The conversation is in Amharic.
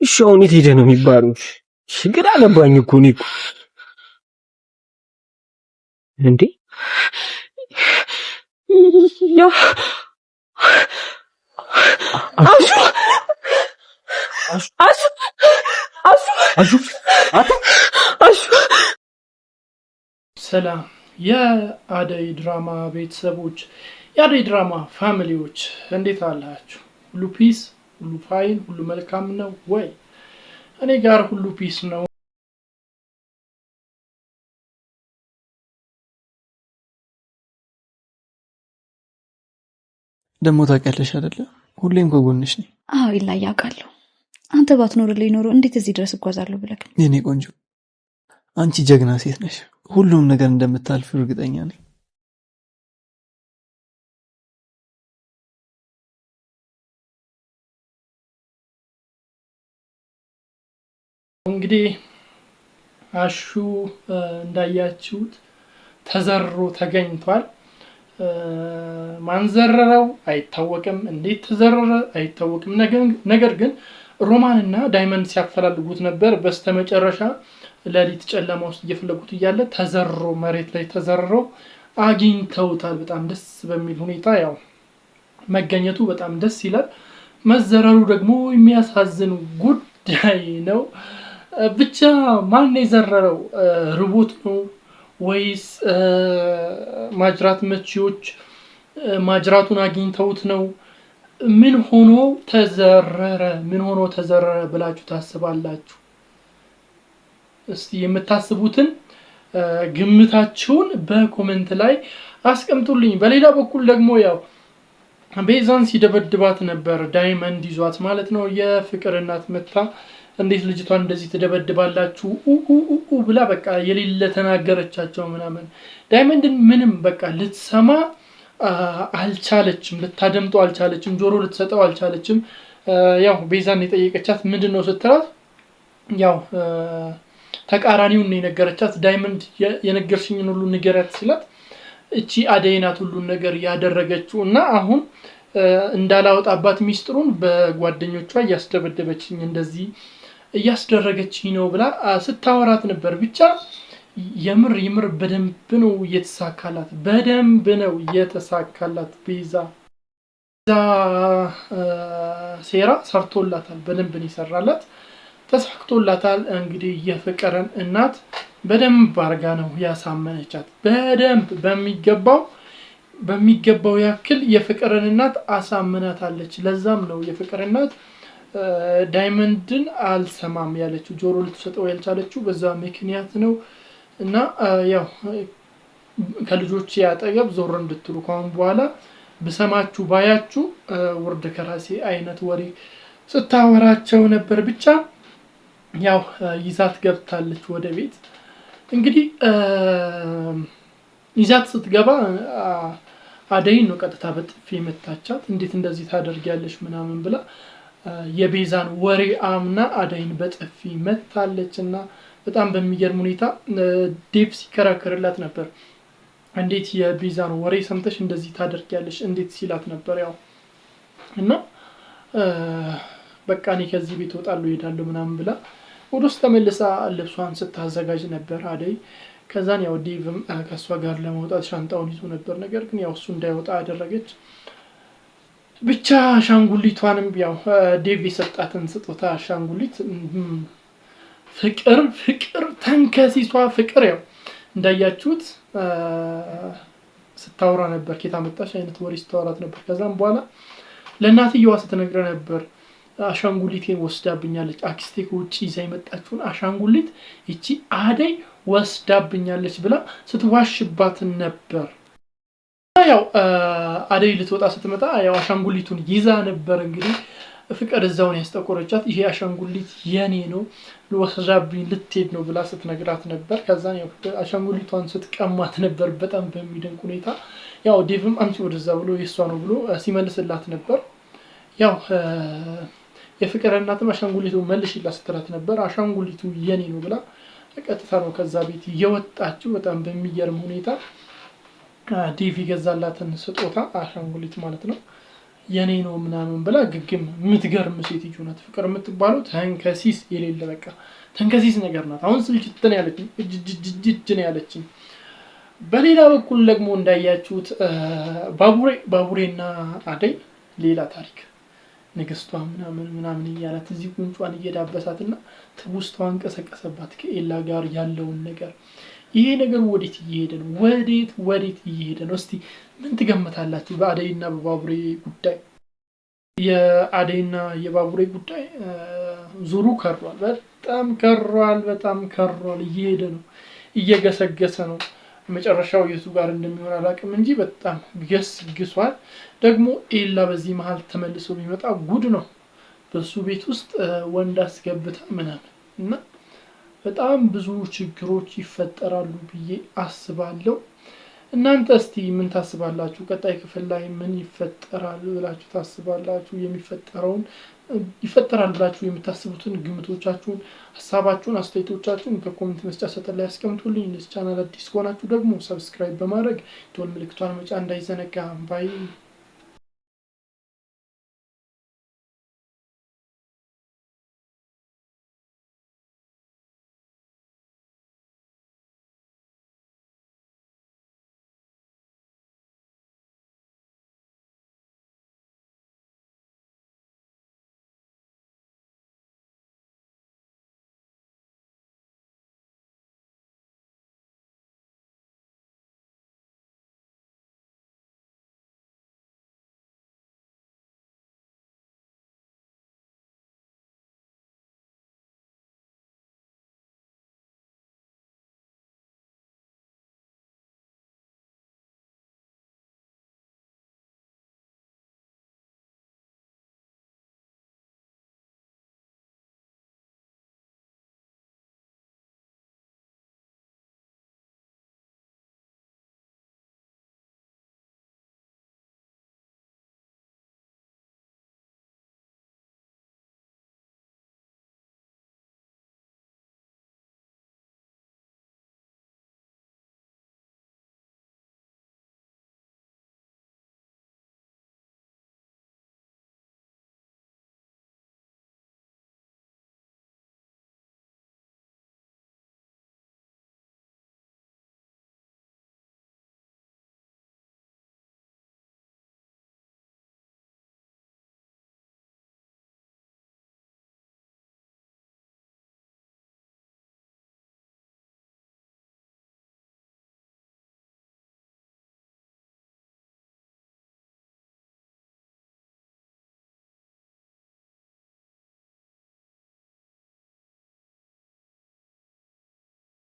እሺ አሁን የት ሄደህ ነው የሚባለው? ችግር አገባኝ እኮ እኔ እኮ እንዴ ያ አሹ አሹ አሹ አሹ ሰላም የአደይ ድራማ ቤተሰቦች፣ የአደይ ድራማ ፋሚሊዎች እንዴት አላችሁ? ሁሉ ፒስ፣ ሁሉ ፋይን፣ ሁሉ መልካም ነው ወይ? እኔ ጋር ሁሉ ፒስ ነው። ደግሞ ታውቂያለሽ አይደለ? ሁሌም ከጎንሽ ነኝ። አዎ ይላይ ያውቃለሁ። አንተ ባትኖርልኝ ኖሮ እንዴት እዚህ ድረስ እጓዛለሁ ብለህ። የኔ ቆንጆ አንቺ ጀግና ሴት ነሽ። ሁሉም ነገር እንደምታልፍ እርግጠኛ ነኝ። እንግዲህ አሹ እንዳያችሁት ተዘሮ ተገኝቷል። ማንዘረረው አይታወቅም፣ እንዴት ተዘረረ አይታወቅም። ነገር ግን ሮማን እና ዳይመንድ ሲያፈላልጉት ነበር። በስተመጨረሻ ሌሊት ጨለማ ውስጥ እየፈለጉት እያለ ተዘሮ መሬት ላይ ተዘርሮ አግኝተውታል። በጣም ደስ በሚል ሁኔታ ያው መገኘቱ በጣም ደስ ይላል። መዘረሩ ደግሞ የሚያሳዝን ጉዳይ ነው። ብቻ ማን የዘረረው? ርቦት ነው ወይስ ማጅራት መቺዎች ማጅራቱን አግኝተውት ነው? ምን ሆኖ ተዘረረ? ምን ሆኖ ተዘረረ ብላችሁ ታስባላችሁ? እስቲ የምታስቡትን ግምታችሁን በኮሜንት ላይ አስቀምጡልኝ። በሌላ በኩል ደግሞ ያው ቤዛን ሲደበድባት ነበር፣ ዳይመንድ ይዟት ማለት ነው። የፍቅር እናት መታ እንዴት ልጅቷን እንደዚህ ትደበድባላችሁ ብላ በቃ የሌለ ተናገረቻቸው ምናምን። ዳይመንድን ምንም በቃ ልትሰማ አልቻለችም፣ ልታደምጠው አልቻለችም፣ ጆሮ ልትሰጠው አልቻለችም። ያው ቤዛን የጠየቀቻት ምንድነው ስትላት ያው ተቃራኒውን የነገረቻት። ዳይመንድ የነገርሽኝን ሁሉ ንገረት ሲላት እቺ አደይ ናት ሁሉን ነገር ያደረገችው እና አሁን እንዳላወጣባት ሚስጥሩን በጓደኞቿ እያስደበደበችኝ እንደዚህ እያስደረገችኝ ነው ብላ ስታወራት ነበር። ብቻ የምር በደንብ ነው የተሳካላት፣ በደንብ ነው የተሳካላት። ቤዛ ሴራ ሰርቶላታል፣ በደንብ ነው ይሰራላት፣ ተሳክቶላታል። እንግዲህ የፍቅርን እናት በደንብ አርጋ ነው ያሳመነቻት። በደንብ በሚገባው ያክል የፍቅርን እናት አሳምናታለች። ለዛም ነው የፍቅር እናት ዳይመንድን አልሰማም ያለችው፣ ጆሮ ልትሰጠው ያልቻለችው በዛ ምክንያት ነው። እና ያው ከልጆች ያጠገብ ዞር እንድትሉ ካሁን በኋላ ብሰማችሁ ባያችሁ ውርድ ከራሴ አይነት ወሬ ስታወራቸው ነበር። ብቻ ያው ይዛት ገብታለች ወደ ቤት። እንግዲህ ይዛት ስትገባ አደይን ነው ቀጥታ በጥፊ መታቻት። እንዴት እንደዚህ ታደርጊያለሽ ምናምን ብላ የቤዛን ወሬ አምና አደይን በጥፊ መታለች። እና በጣም በሚገርም ሁኔታ ዴቭ ሲከራከርላት ነበር። እንዴት የቤዛን ወሬ ሰምተሽ እንደዚህ ታደርጊያለሽ እንዴት ሲላት ነበር። ያው እና በቃ እኔ ከዚህ ቤት እወጣለሁ እሄዳለሁ ምናምን ብላ ወደ ውስጥ ተመልሳ ልብሷን ስታዘጋጅ ነበር አደይ። ከዛን ያው ዴቭም ከሷ ጋር ለመውጣት ሻንጣውን ይዞ ነበር። ነገር ግን ያው እሱ እንዳይወጣ አደረገች። ብቻ አሻንጉሊቷንም ያው ዴቭ የሰጣትን ስጦታ አሻንጉሊት ፍቅር ተንከሲሷ ፍቅር ያው እንዳያችሁት ስታወራ ነበር። ኬታ መጣሽ አይነት ወሬ ስታወራት ነበር። ከዛም በኋላ ለእናትየዋ ስትነግረ ነበር አሻንጉሊቴን ወስዳብኛለች፣ አክስቴ ከውጭ ይዛ የመጣችውን አሻንጉሊት እቺ አደይ ወስዳብኛለች ብላ ስትዋሽባት ነበር። ያው አደይ ልትወጣ ስትመጣ ያው አሻንጉሊቱን ይዛ ነበር። እንግዲህ ፍቅር እዛውን ያስጠቆረቻት ይሄ አሻንጉሊት የኔ ነው ወስዳብኝ ልትሄድ ነው ብላ ስትነግራት ነበር። ከዛን ያው አሻንጉሊቷን ስትቀማት ነበር በጣም በሚደንቅ ሁኔታ። ያው ዴቭም አምጪ ወደዛ ብሎ የሷ ነው ብሎ ሲመልስላት ነበር። ያው የፍቅር እናትም አሻንጉሊቱ መልሽላት ስትላት ነበር። አሻንጉሊቱ የኔ ነው ብላ ቀጥታ ነው ከዛ ቤት የወጣችው። በጣም በሚገርም ሁኔታ ዴቭ ይገዛላትን ስጦታ አሻንጉሊት ማለት ነው የኔ ነው ምናምን ብላ ግግም የምትገርም ሴትዮ ናት። ፍቅር የምትባለው ተንከሲስ የሌለ በቃ ተንከሲስ ነገር ናት። አሁን ስልችት ነው ያለችኝ፣ እጅ ነው ያለችኝ። በሌላ በኩል ደግሞ እንዳያችሁት ባቡሬና አደይ ሌላ ታሪክ ንግስቷ ምናምን እያላት እዚህ ጉንጯን እየዳበሳትና ትውስቷን ቀሰቀሰባት ከኤላ ጋር ያለውን ነገር። ይሄ ነገር ወዴት እየሄደ ነው? ወዴት እየሄደ ነው? እስቲ ምን ትገምታላችሁ? በአደይና በባቡሬ ጉዳይ የአደይና የባቡሬ ጉዳይ ዙሩ ከሯል፣ በጣም ከሯል። እየሄደ ነው፣ እየገሰገሰ ነው። መጨረሻው የቱ ጋር እንደሚሆን አላውቅም እንጂ በጣም ገስግሷል። ደግሞ ኤላ በዚህ መሀል ተመልሶ ቢመጣ ጉድ ነው። በሱ ቤት ውስጥ ወንድ አስገብታ ምናምን እና በጣም ብዙ ችግሮች ይፈጠራሉ ብዬ አስባለሁ። እናንተ እስቲ ምን ታስባላችሁ? ቀጣይ ክፍል ላይ ምን ይፈጠራል ብላችሁ ታስባላችሁ? የሚፈጠረውን ይፈጠራል ብላችሁ የምታስቡትን ግምቶቻችሁን፣ ሀሳባችሁን፣ አስተያየቶቻችሁን በኮሜንት መስጫ ሰጠን ላይ ያስቀምጡልኝ። ለዚህ ቻናል አዲስ ከሆናችሁ ደግሞ ሰብስክራይብ በማድረግ ደወል ምልክቷን መጫን እንዳይዘነጋ ባይ